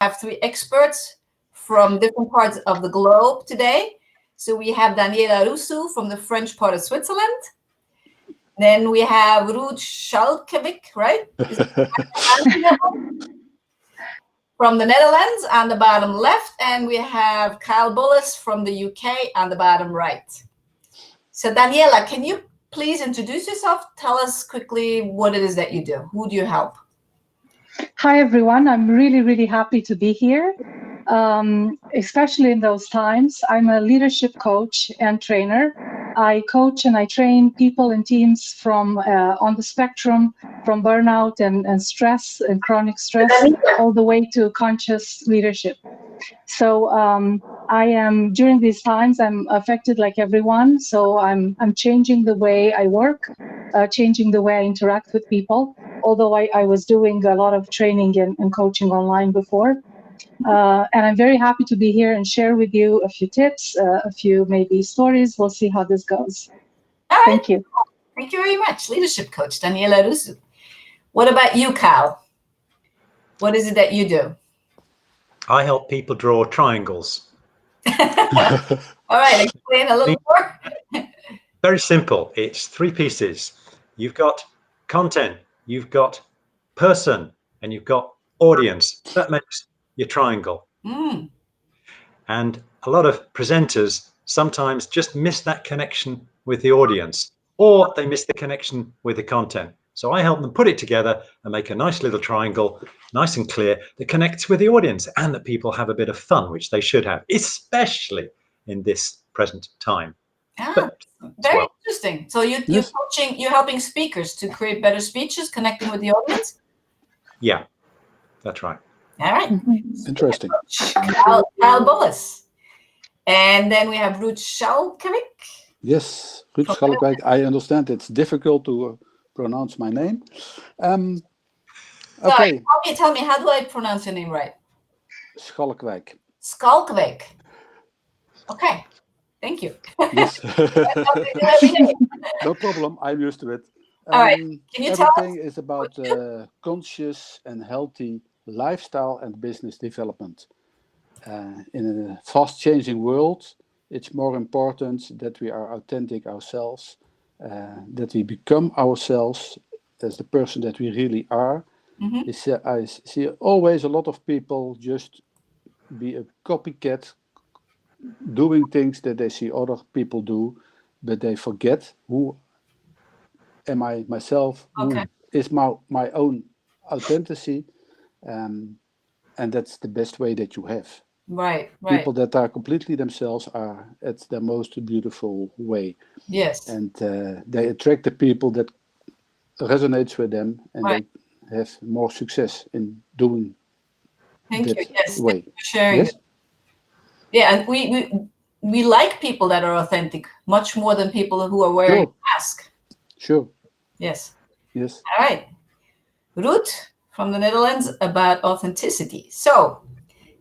have three experts from different parts of the globe today. So we have Daniela Rusu from the French part of Switzerland. Then we have Ruud Schalkwijk, right? From the Netherlands on the bottom left. And we have Bullus from the UK on the bottom right. So Daniela, can you please introduce yourself? Tell us quickly what it is that you do. Who do you help? Hi, everyone. I'm really, really happy to be here, especially in those times. I'm a leadership coach and trainer. I coach and I train people and teams from on the spectrum, from burnout and stress and chronic stress, all the way to conscious leadership. So I am, during these times, I'm affected like everyone. So I'm changing the way I work, changing the way I interact with people. Although I was doing a lot of training and coaching online before. And I'm very happy to be here and share with you a few tips, a few maybe stories. We'll see how this goes. Right. Thank you. Thank you very much, leadership coach Daniela Rusu. What about you, Cal? What is it that you do? I help people draw triangles. All right, explain a little more. Very simple. It's three pieces. You've got content, you've got person, and you've got audience. That makes your triangle. And a lot of presenters sometimes just miss that connection with the audience, or they miss the connection with the content. So I help them put it together and make a nice little triangle, nice and clear, that connects with the audience and that people have a bit of fun, which they should have, especially in this present time. Very interesting. So you're coaching, you're helping speakers to create better speeches, connecting with the audience? Yeah, that's right. All right. Interesting. Bullus. And then we have Ruud Schalkwijk. Yes, Ruud Schalkwijk. I understand it's difficult to pronounce my name. Okay. Tell me, how do I pronounce your name right? Schalkwijk. Schalkwijk. Okay. Thank you. Yes. No problem. I'm used to it. All right. Can you tell us? Everything is about conscious and healthy lifestyle and business development. In a fast-changing world, it's more important that we are authentic ourselves, that we become ourselves as the person that we really are. I see always a lot of people just be a copycat, doing things that they see other people do, but they forget who am I myself, who is my own authenticity, and that's the best way that you have. Right. People that are completely themselves are at their most beautiful way. Yes. And they attract the people that resonates with them, and they have more success in doing that way. Thank you for sharing. Yes? Yeah, and we like people that are authentic much more than people who are wearing a mask. Sure. Yes. Yes. All right. Ruud from the Netherlands about authenticity. So,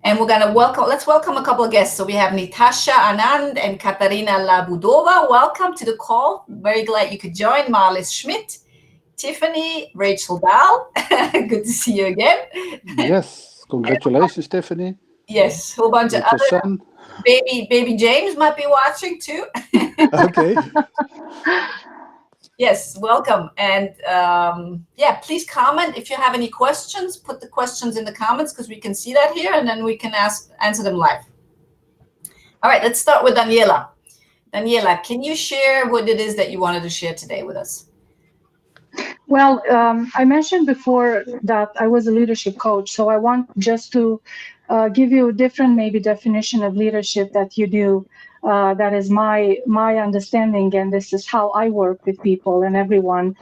and we're gonna let's welcome a couple of guests. So we have Natasha Anand and Katarina Labudova. Welcome to the call. Very glad you could join. Marlis Schmidt, Tiffany, Rachel Dahl. Good to see you again. Yes. Congratulations, Tiffany. Yes, whole bunch of other son. Baby James might be watching too. Okay. Yes, welcome. And please comment if you have any questions. Put the questions in the comments because we can see that here, and then we can answer them live. All right, let's start with Daniela. Daniela, can you share what it is that you wanted to share today with us? Well, I mentioned before that I was a leadership coach, so I want just to give you a different maybe definition of leadership that you do. That is my understanding, and this is how I work with people and everyone,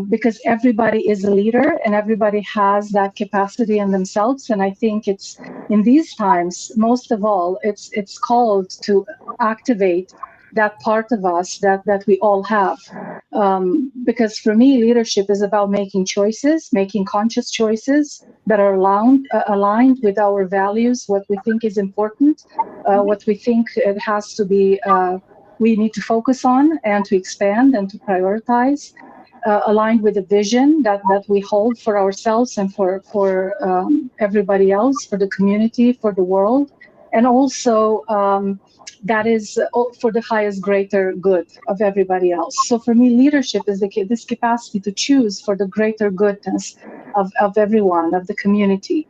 because everybody is a leader and everybody has that capacity in themselves. And I think it's in these times, most of all, it's called to activate that part of us that we all have. Because for me, leadership is about making choices, making conscious choices that are aligned with our values, what we think is important, what we think it has to be, we need to focus on and to expand and to prioritize. aligned with the vision that we hold for ourselves and for everybody else, for the community, for the world, and also that is for the highest, greater good of everybody else. So for me, leadership is this capacity to choose for the greater goodness of everyone, of the community.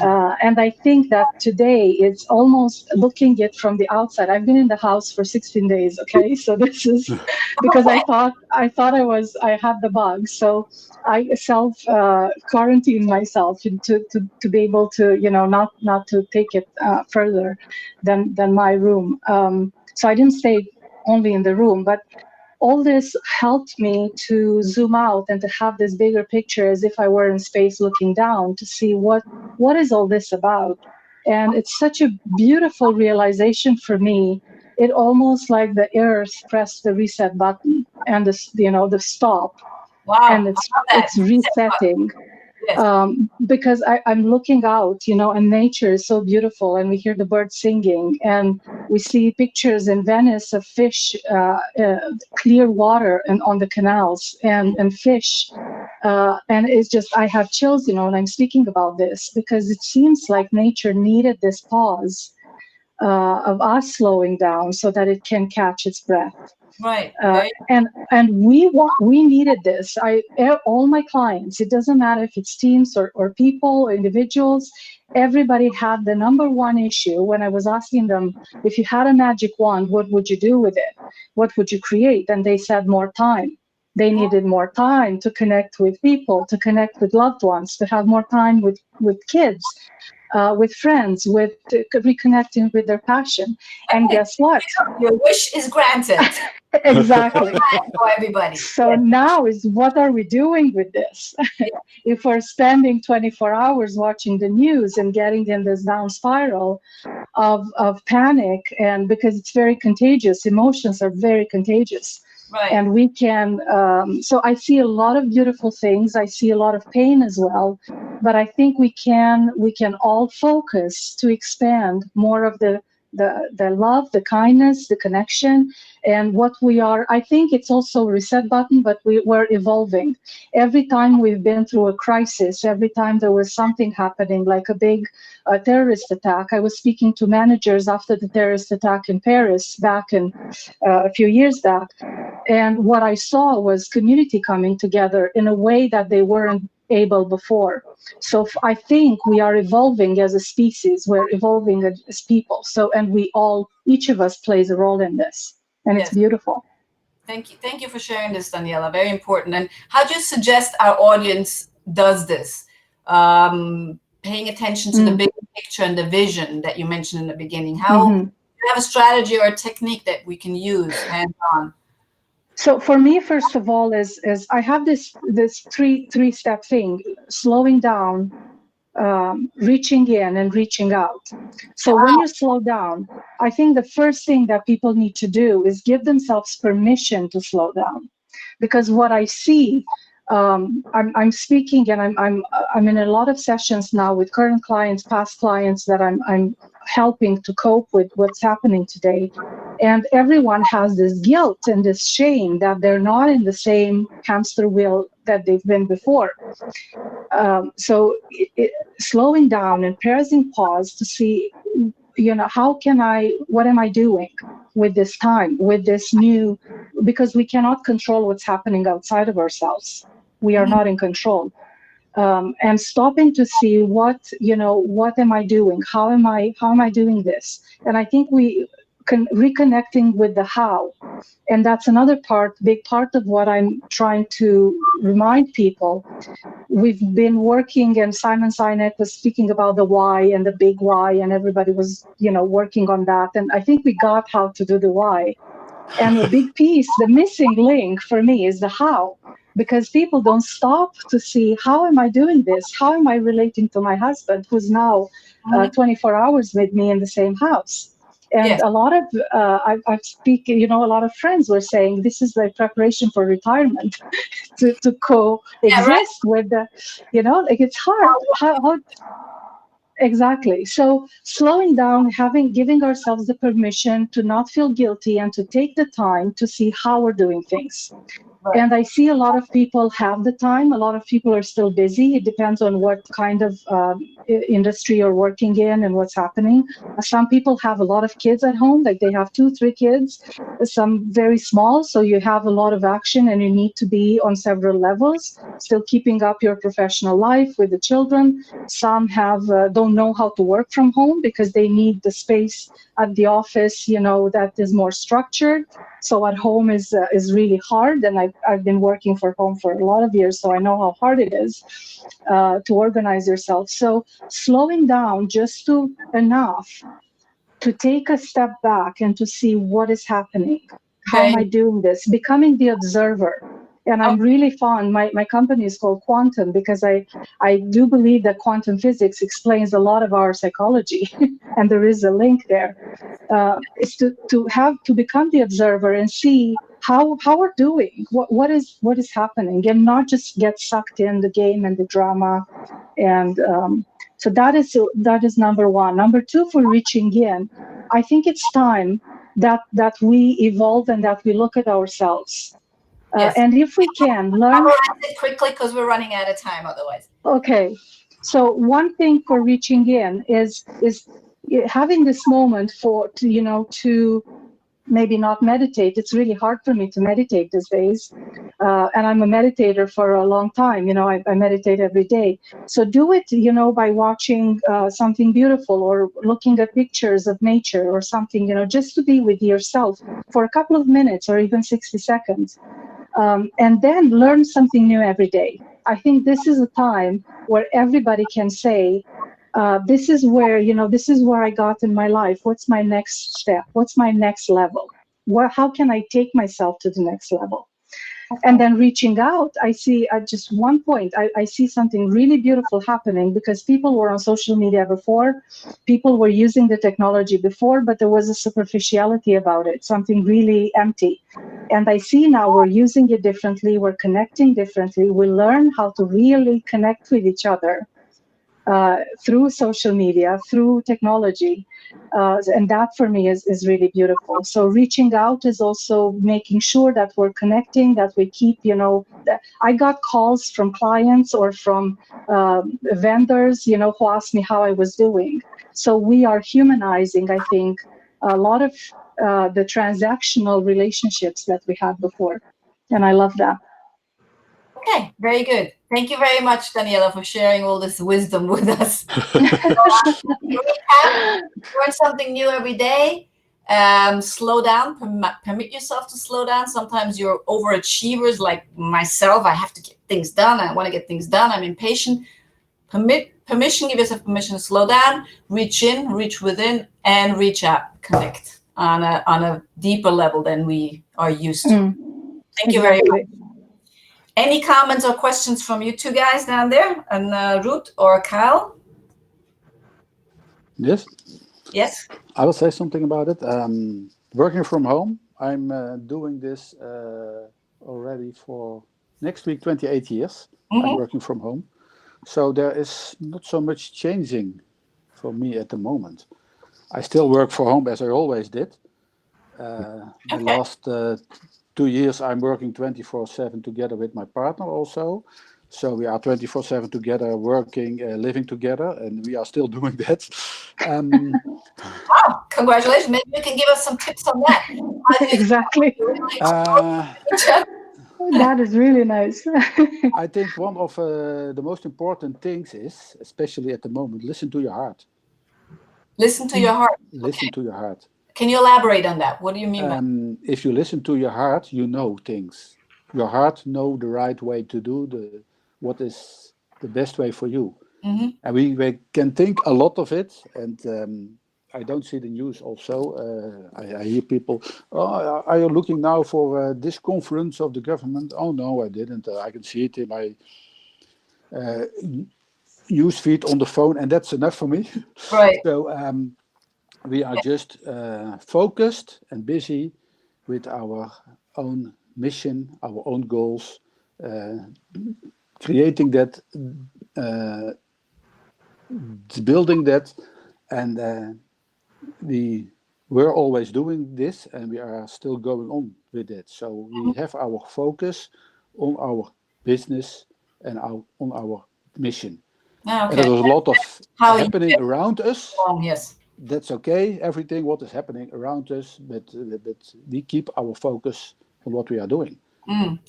And I think that today it's almost looking it from the outside. I've been in the house for 16 days. Okay. So this is because I thought I had the bug. So I self quarantined myself to be able to, not to take it further than my room. So I didn't stay only in the room, but all this helped me to zoom out and to have this bigger picture as if I were in space looking down to see what is all this about. And it's such a beautiful realization for me. It almost like the earth pressed the reset button and the stop. Wow. And it's resetting. Yes. Because I'm looking out, and nature is so beautiful, and we hear the birds singing, and we see pictures in Venice of fish, clear water and on the canals and fish. And it's just, I have chills, when I'm speaking about this, because it seems like nature needed this pause of us slowing down so that it can catch its breath. Right. And we needed this. All my clients, it doesn't matter if it's teams or people or individuals, everybody had the number one issue when I was asking them, if you had a magic wand, what would you do with it? What would you create? And they said more time. They needed more time to connect with people, to connect with loved ones, to have more time with kids. With friends, with reconnecting with their passion. And guess what? Your wish is granted. Exactly. For everybody. So now is what are we doing with this? If we're spending 24 hours watching the news and getting in this down spiral of panic, and because it's very contagious, emotions are very contagious. Right. And we can, so I see a lot of beautiful things. I see a lot of pain as well, but I think we can all focus to expand more of the love, the kindness, the connection, and what we are. I think it's also a reset button, but we're evolving. Every time we've been through a crisis, every time there was something happening, like a big terrorist attack. I was speaking to managers after the terrorist attack in Paris back in a few years back. And what I saw was community coming together in a way that they weren't able before. So I think we are evolving as a species. We're evolving as people. So, and each of us plays a role in this. And it's beautiful. Thank you. Thank you for sharing this, Daniela. Very important. And how do you suggest our audience does this? Paying attention to the big picture and the vision that you mentioned in the beginning. How do you have a strategy or a technique that we can use hands-on? So for me, first of all, is I have this three-step thing: slowing down, reaching in, and reaching out. So when you slow down, I think the first thing that people need to do is give themselves permission to slow down, because what I see, I'm speaking, and I'm in a lot of sessions now with current clients, past clients that I'm helping to cope with what's happening today. And everyone has this guilt and this shame that they're not in the same hamster wheel that they've been before. So slowing down and pressing pause to see, what am I doing with this time, with this new, because we cannot control what's happening outside of ourselves. We are not in control. And stopping to see what am I doing? How am I doing this? And I think reconnecting with the how. And that's another big part of what I'm trying to remind people. We've been working, and Simon Sinek was speaking about the why and the big why, and everybody was, working on that. And I think we got how to do the why. And a big piece, the missing link for me is the how, because people don't stop to see, how am I doing this? How am I relating to my husband, who's now 24 hours with me in the same house? And a lot of, I speak, a lot of friends were saying this is like preparation for retirement to coexist with the, it's hard. How exactly. So slowing down, giving ourselves the permission to not feel guilty and to take the time to see how we're doing things. Right. And I see a lot of people have the time. A lot of people are still busy. It depends on what kind of industry you're working in and what's happening. Some people have a lot of kids at home, like they have 2-3 kids, some very small. So you have a lot of action and you need to be on several levels, still keeping up your professional life with the children. Some have don't know how to work from home because they need the space at the office, that is more structured. So at home is really hard, and I've been working from home for a lot of years, so I know how hard it is to organize yourself. So slowing down just to enough to take a step back and to see what is happening. How am I doing this? Becoming the observer. And I'm really fond, my company is called Quantum because I do believe that quantum physics explains a lot of our psychology, and there is a link there. Is to become the observer and see how we're doing, what is happening, and not just get sucked in the game and the drama. And so that is number one. Number two, for reaching in, I think it's time that we evolve and that we look at ourselves. Yes. And if we can learn quickly because we're running out of time otherwise. Okay. So one thing for reaching in is having this moment to maybe not meditate. It's really hard for me to meditate these days. And I'm a meditator for a long time. I meditate every day. So do it, by watching something beautiful or looking at pictures of nature or something, just to be with yourself for a couple of minutes or even 60 seconds. And then learn something new every day. I think this is a time where everybody can say, this is where I got in my life. What's my next step? What's my next level? How can I take myself to the next level? And then reaching out, I see at just one point, I see something really beautiful happening because people were on social media before, people were using the technology before, but there was a superficiality about it, something really empty. And I see now we're using it differently, we're connecting differently, we learn how to really connect with each other through social media, through technology. And that for me is really beautiful. So reaching out is also making sure that we're connecting, that we keep, I got calls from clients or from vendors, who asked me how I was doing. So we are humanizing, I think, a lot of the transactional relationships that we had before. And I love that. Okay, very good. Thank you very much, Daniela, for sharing all this wisdom with us. Learn something new every day. Slow down. Permit yourself to slow down. Sometimes you're overachievers like myself. I have to get things done. I want to get things done. I'm impatient. Give yourself permission to slow down, reach in, reach within, and reach out. Connect on a deeper level than we are used to. Thank you very much. Any comments or questions from you two guys down there, and Ruud or Kyle? Yes. Yes. I will say something about it. Working from home, I'm doing this already for next week, 28 years. I'm working from home. So there is not so much changing for me at the moment. I still work from home as I always did. The last 2 years, I'm working 24/7 together with my partner also. So we are 24/7 together, working, living together, and we are still doing that. Wow, congratulations. Maybe you can give us some tips on that. Exactly. That is really nice. I think one of the most important things is, especially at the moment, listen to your heart. Listen to your heart. Listen to your heart. Can you elaborate on that? What do you mean by that? If you listen to your heart, you know things. Your heart know the right way to do what is the best way for you. And we can think a lot of it, and I don't see the news also. I hear people, are you looking now for this conference of the government? Oh, no, I didn't. I can see it in my news feed on the phone, and that's enough for me. Right. So we are just focused and busy with our own mission, our own goals, creating that, building that, and we we're always doing this, and we are still going on with it. So we have our focus on our business and on our mission. Okay. And there's a lot of happening around us. Yes. That's okay. Everything what is happening around us, but we keep our focus on what we are doing.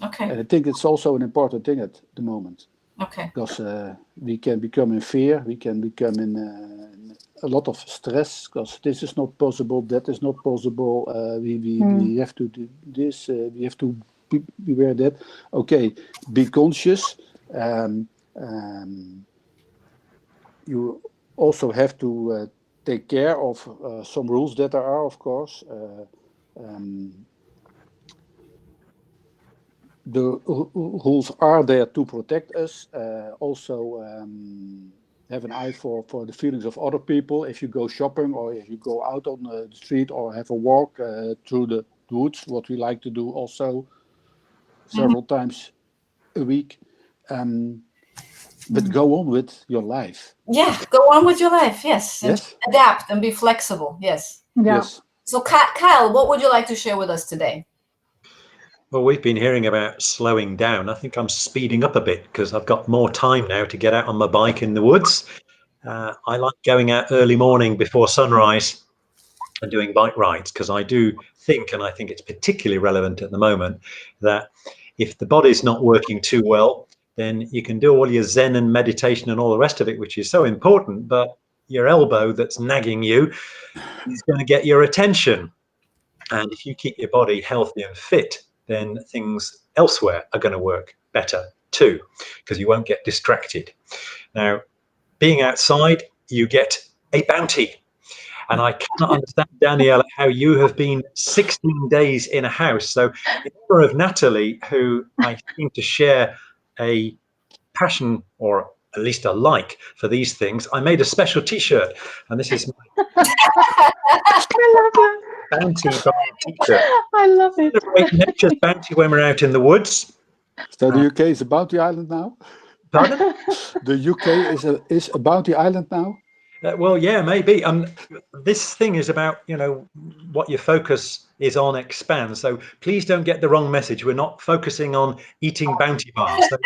Okay. And I think it's also an important thing at the moment. Okay. Because we can become in fear, we can become in a lot of stress, because this is not possible, that is not possible, we have to do this, we have to beware that. Okay, be conscious. You also have to take care of some rules that there are, of course. The rules are there to protect us. Also, have an eye for the feelings of other people. If you go shopping or if you go out on the street or have a walk through the woods, what we like to do also several times a week. But go on with your life. Yeah, go on with your life. Yes. Yes. And adapt and be flexible. Yes. Yeah. Yes. So, Kyle, what would you like to share with us today? Well, we've been hearing about slowing down. I think I'm speeding up a bit because I've got more time now to get out on my bike in the woods. I like going out early morning before sunrise and doing bike rides, because I do think, and I think it's particularly relevant at the moment, that if the body's not working too well, then you can do all your Zen and meditation and all the rest of it, which is so important, but your elbow that's nagging you is going to get your attention. And if you keep your body healthy and fit, then things elsewhere are going to work better too, because you won't get distracted. Now, being outside, you get a bounty. And I cannot understand, Daniela, how you have been 16 days in a house. So in honor of Natalie, who I seem to share a passion, or at least a like, for these things, I made a special T-shirt. And this is my I love that. bounty bar T-shirt. I love it. Celebrate nature's bounty when we're out in the woods. So the UK is a bounty island now? Pardon? The UK is a bounty island now? Well, yeah, maybe. This thing is about, what your focus is on expands. So please don't get the wrong message. We're not focusing on eating bounty bars. But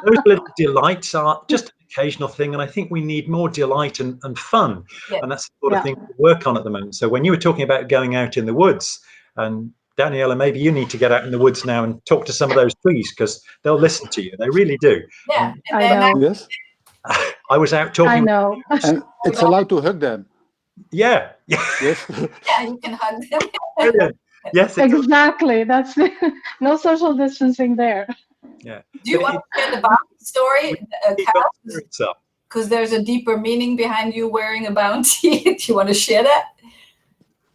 those little delights are just an occasional thing. And I think we need more delight and fun. Yeah. And that's the sort of thing we work on at the moment. So when you were talking about going out in the woods, and Daniela, maybe you need to get out in the woods now and talk to some of those trees, because they'll listen to you. They really do. Yeah. I know. Yes. I was out talking. I know. And it's allowed to hug them. Yeah. Yes. Yeah, you can hug them. Brilliant. Yes. Exactly. That's no social distancing there. Yeah. Do you want to share the bounty story, Kyle? Because there's a deeper meaning behind you wearing a bounty. Do you want to share that?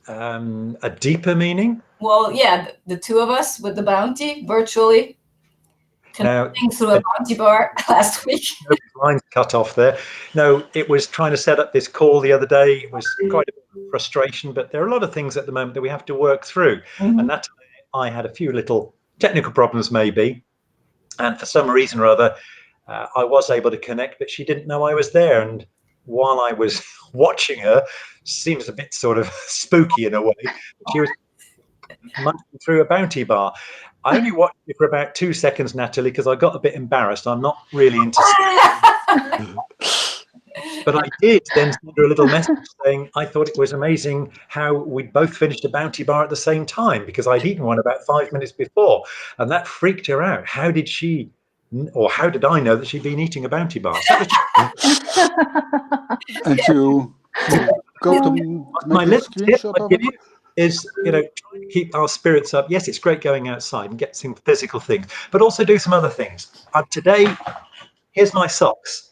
A deeper meaning? Well, yeah, the two of us with the bounty virtually connecting through a bounty bar last week. Line's cut off there. No, it was trying to set up this call the other day. It was quite a frustration, but there are a lot of things at the moment that we have to work through. And that I had a few little technical problems maybe. And for some reason or other, I was able to connect, but she didn't know I was there. And while I was watching her, seems a bit sort of spooky in a way, she was munching through a bounty bar. I only watched it for about 2 seconds, Natalie, because I got a bit embarrassed. I'm not really into but I did then send her a little message saying I thought it was amazing how we'd both finished a bounty bar at the same time, because I'd eaten one about 5 minutes before, and that freaked her out. How did I know that she'd been eating a bounty bar? And you go to my make a little tip screenshot I of give it? you is, try to keep our spirits up. Yes, it's great going outside and get some physical things, but also do some other things. Today, here's my socks.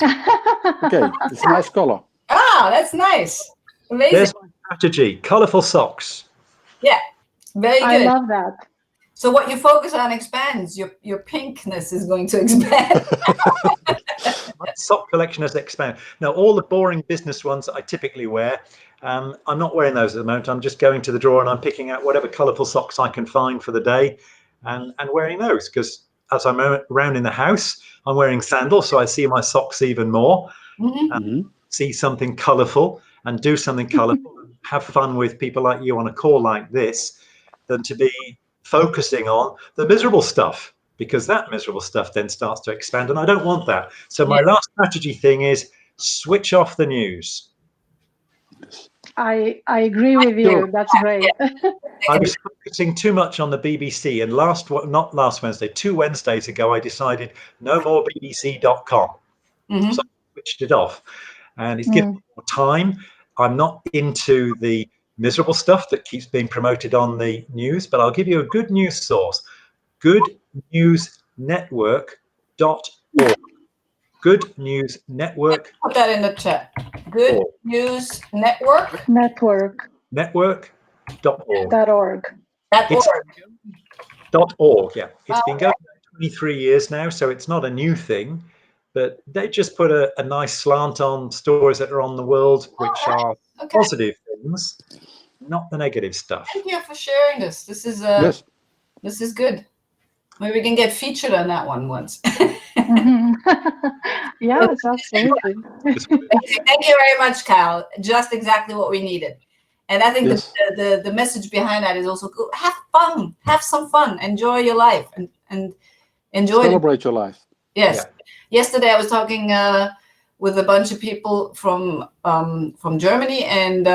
Okay, it's a nice color. Ah, that's nice. Amazing. There's my strategy, colourful socks. Yeah, very good. I love that. So what you focus on expands. Your pinkness is going to expand. My sock collection has expanded. Now, all the boring business ones that I typically wear, I'm not wearing those at the moment. I'm just going to the drawer and I'm picking out whatever colourful socks I can find for the day and wearing those, because as I'm around in the house, I'm wearing sandals, so I see my socks even more. see something colorful and do something colorful, have fun with people like you on a call like this, than to be focusing on the miserable stuff, because that miserable stuff then starts to expand, and I don't want that. So my last strategy thing is switch off the news. I agree with you. That's great. I was focusing too much on the BBC, and not last Wednesday, 2 Wednesdays ago, I decided no more BBC.com. Mm-hmm. So I switched it off, and it's given me more time. I'm not into the miserable stuff that keeps being promoted on the news, but I'll give you a good news source: goodnewsnetwork.org. Good News Network. Put that in the chat. Good News Network. Network.org. .org. .org, yeah. It's been going for 23 years now, so it's not a new thing, but they just put a nice slant on stories that are on the world, which are positive things, not the negative stuff. Thank you for sharing this. This is this is good. Maybe we can get featured on that one once. Yes, absolutely. Thank you very much, Kyle. Just exactly what we needed. And I think the message behind that is also good. Have fun. Have some fun. Enjoy your life and enjoy. Celebrate your life. Yes. Yeah. Yesterday I was talking with a bunch of people from Germany and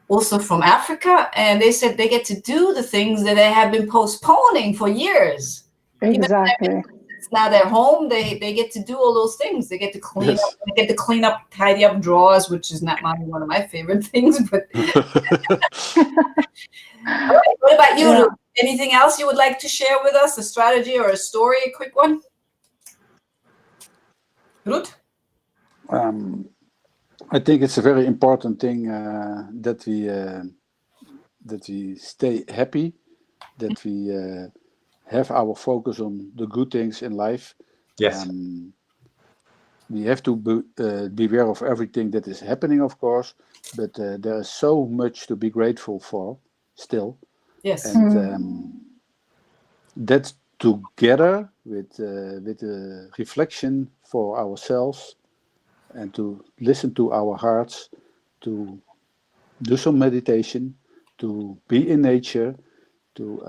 also from Africa, and they said they get to do the things that they have been postponing for years. Exactly. It's now their home. They get to do all those things. They get to clean up. They get to clean up, tidy up drawers, which is not one of my favorite things. But all right, what about you, Ruud? Anything else you would like to share with us? A strategy or a story? A quick one, Ruud? I think it's a very important thing that we stay happy, that we have our focus on the good things in life. Yes. We have to beware of everything that is happening, of course, but there is so much to be grateful for still. Yes. And that together with a reflection for ourselves, and to listen to our hearts, to do some meditation, to be in nature, to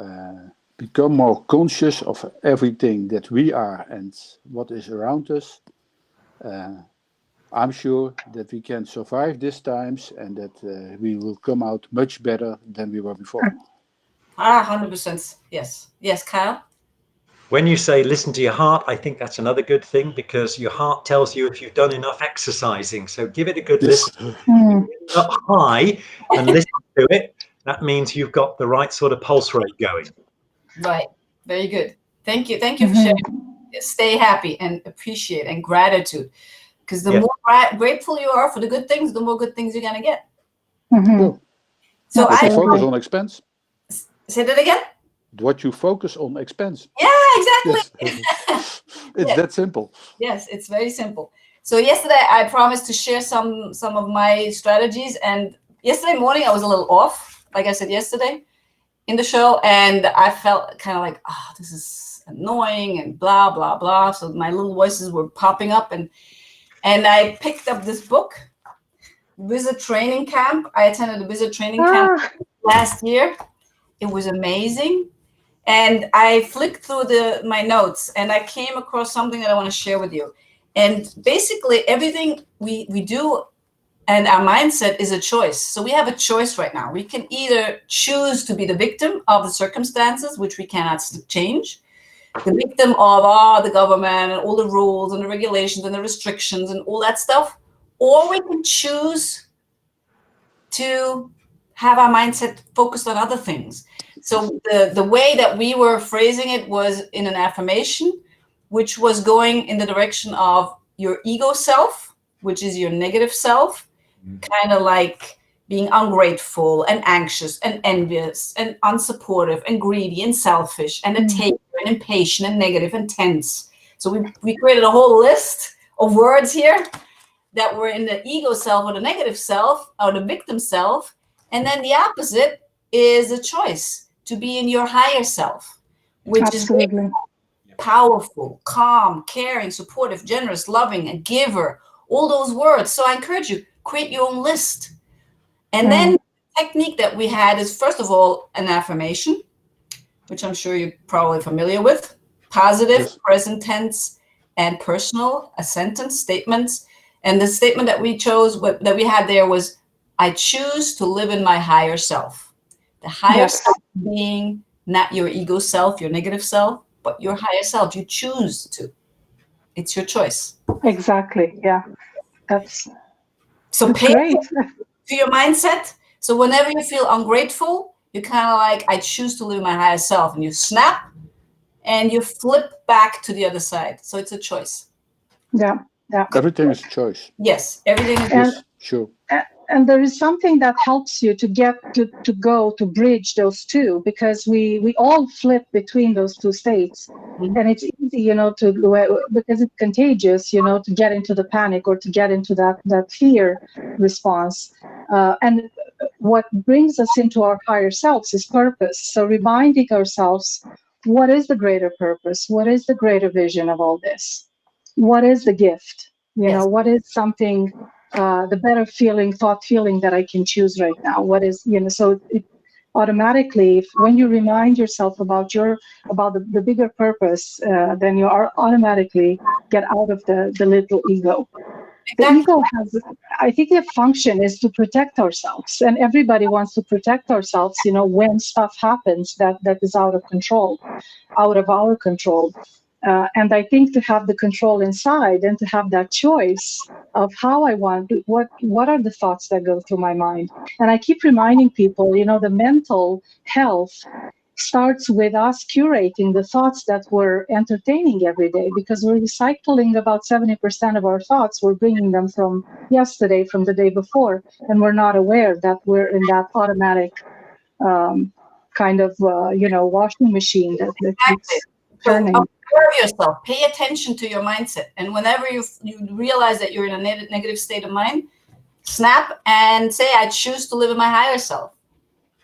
become more conscious of everything that we are and what is around us. I'm sure that we can survive these times and that we will come out much better than we were before. 100%. Yes. Yes, Kyle? When you say listen to your heart, I think that's another good thing, because your heart tells you if you've done enough exercising. So give it a good listen. Up high and listen to it. That means you've got the right sort of pulse rate going. Right. Very good. Thank you. Thank you for sharing. Stay happy and appreciate and gratitude. Because the more grateful you are for the good things, the more good things you're going to get. So I focus on expense. Say that again? What you focus on expense. Yeah, exactly. Yes. It's that simple. Yes, it's very simple. So yesterday I promised to share some of my strategies, and yesterday morning I was a little off, like I said yesterday in the show, and I felt kind of like, oh, this is annoying and blah blah blah. So my little voices were popping up, and I picked up this book, Wizard Training Camp. I attended a Wizard Training Camp last year. It was amazing. And I flicked through my notes, and I came across something that I want to share with you. And basically, everything we do and our mindset is a choice. So we have a choice right now. We can either choose to be the victim of the circumstances, which we cannot change, the victim of the government and all the rules and the regulations and the restrictions and all that stuff, or we can choose to have our mindset focused on other things. So the way that we were phrasing it was in an affirmation, which was going in the direction of your ego self, which is your negative self, kind of like being ungrateful and anxious and envious and unsupportive and greedy and selfish and a taker and impatient and negative and tense. So we created a whole list of words here that were in the ego self or the negative self or the victim self. And then the opposite is a choice to be in your higher self, which is powerful, calm, caring, supportive, generous, loving, a giver, all those words. So I encourage you, create your own list. And then the technique that we had is, first of all, an affirmation, which I'm sure you're probably familiar with. Positive, yes. Present tense, and personal, a sentence, statements. And the statement that we chose, that we had there was, I choose to live in my higher self. The higher self being not your ego self, your negative self, but your higher self. You choose to. It's your choice. Exactly. Yeah. That's pay great. To your mindset. So whenever you feel ungrateful, you kind of like, I choose to live in my higher self. And you snap and you flip back to the other side. So it's a choice. Yeah. Yeah. Everything is a choice. Yes. Everything is yes, sure. And there is something that helps you to get to bridge those two, because we all flip between those two states. And it's easy, because it's contagious, to get into the panic or to get into that fear response. And what brings us into our higher selves is purpose. So reminding ourselves, what is the greater purpose? What is the greater vision of all this? What is the gift? What is something, the better thought feeling that I can choose right now? What is, so it automatically, when you remind yourself about the bigger purpose, then you are automatically get out of the little ego. The ego I think the function is to protect ourselves, and everybody wants to protect ourselves, when stuff happens that is out of our control. And I think to have the control inside and to have that choice of how I want, what are the thoughts that go through my mind. And I keep reminding people, the mental health starts with us curating the thoughts that we're entertaining every day, because we're recycling about 70% of our thoughts. We're bringing them from yesterday, from the day before, and we're not aware that we're in that automatic kind of, washing machine that keeps turning. So, aware of yourself. Pay attention to your mindset. And whenever you realize that you're in a negative state of mind, snap and say, I choose to live in my higher self.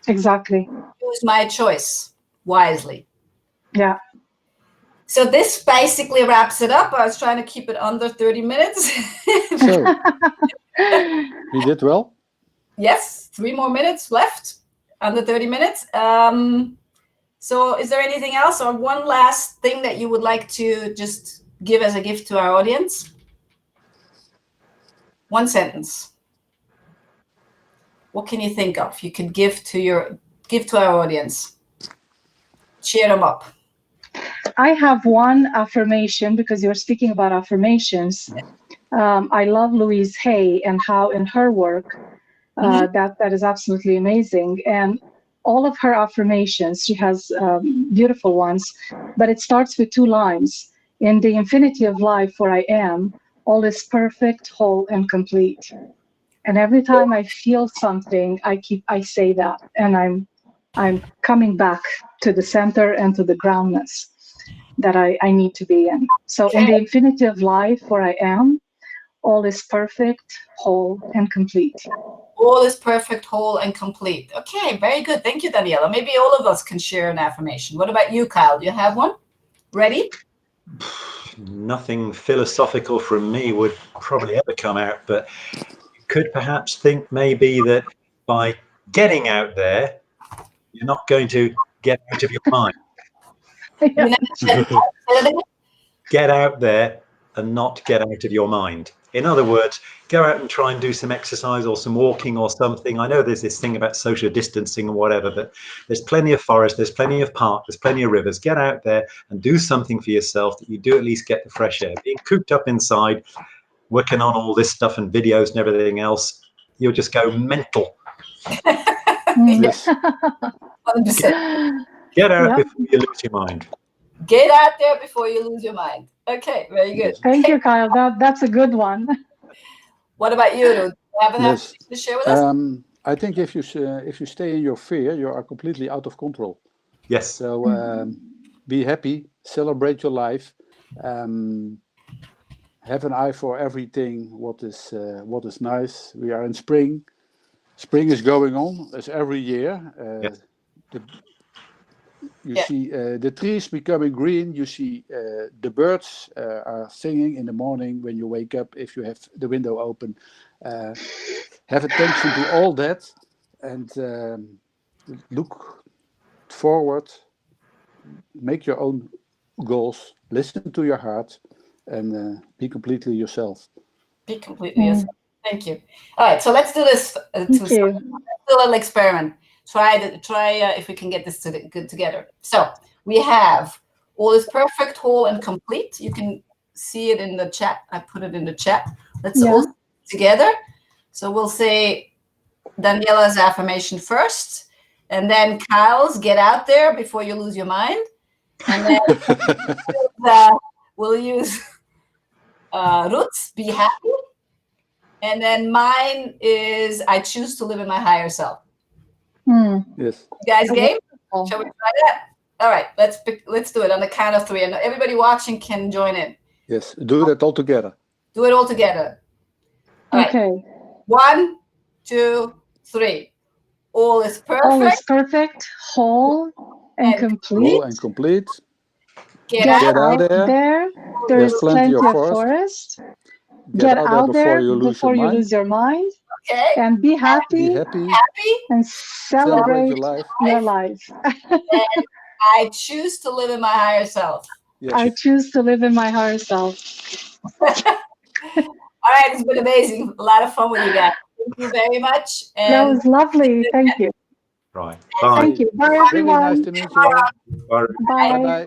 Exactly. Choose my choice wisely. Yeah. So this basically wraps it up. I was trying to keep it under 30 minutes. So, we did well. Yes, 3 more minutes left, under 30 minutes. So is there anything else, or one last thing that you would like to just give as a gift to our audience? One sentence. What can you think of you could give to our audience? Cheer them up. I have one affirmation, because you're speaking about affirmations. I love Louise Hay, and how in her work, that is absolutely amazing. And all of her affirmations, she has beautiful ones, but it starts with 2 lines. In the infinity of life where I am, all is perfect, whole, and complete. And every time I feel something, I say that, and I'm coming back to the center and to the groundness that I need to be in. So in the infinity of life where I am, all is perfect, whole, and complete. All is perfect, whole, and complete. Okay, very good. Thank you, Daniela. Maybe all of us can share an affirmation. What about you, Kyle? Do you have one? Ready? Nothing philosophical from me would probably ever come out, but you could perhaps think maybe that by getting out there, you're not going to get out of your mind. Get out there and not get out of your mind. In other words, go out and try and do some exercise or some walking or something. I know there's this thing about social distancing and whatever, but there's plenty of forest, there's plenty of park, there's plenty of rivers. Get out there and do something for yourself that you do at least get the fresh air. Being cooped up inside, working on all this stuff and videos and everything else, you'll just go mental. Yes. Get out before you lose your mind. Get out there before you lose your mind. Okay, very good. Yes. Thank you, Kyle. That's a good one. What about you, Ruud? Have anything to share with us? I think if you stay in your fear, you are completely out of control. Yes. So be happy, celebrate your life, have an eye for everything. What is nice. We are in spring. Spring is going on as every year. Yes. You see the trees becoming green. You see the birds are singing in the morning when you wake up if you have the window open. Have attention to all that and look forward. Make your own goals. Listen to your heart and be completely yourself. Be completely yourself. Thank you. All right, so let's do this. Let's do a little experiment. Try if we can get this good together. So we have all is perfect, whole, and complete. You can see it in the chat. I put it in the chat. Let's all see it together. So we'll say Daniela's affirmation first, and then Kyle's get out there before you lose your mind. And then we'll use Ruud's be happy. And then mine is I choose to live in my higher self. Yes. You guys game? Shall we try that? All right, let's do it on the count of 3. And everybody watching can join in. Yes, do that all together. Do it all together. All right. Okay. 1, 2, 3. All is perfect. All is perfect, whole, and complete. Whole and complete. Get out there. There's plenty of forest. Get out there before you lose your mind. Okay. And be happy. Be happy. And celebrate your life. And I choose to live in my higher self. Yes. I choose to live in my higher self. All right, it's been amazing. A lot of fun with you guys. Thank you very much. And that was lovely. Thank you. Right. Bye. Thank you. Bye, everyone. Really nice to meet you. Bye. Bye. Bye-bye.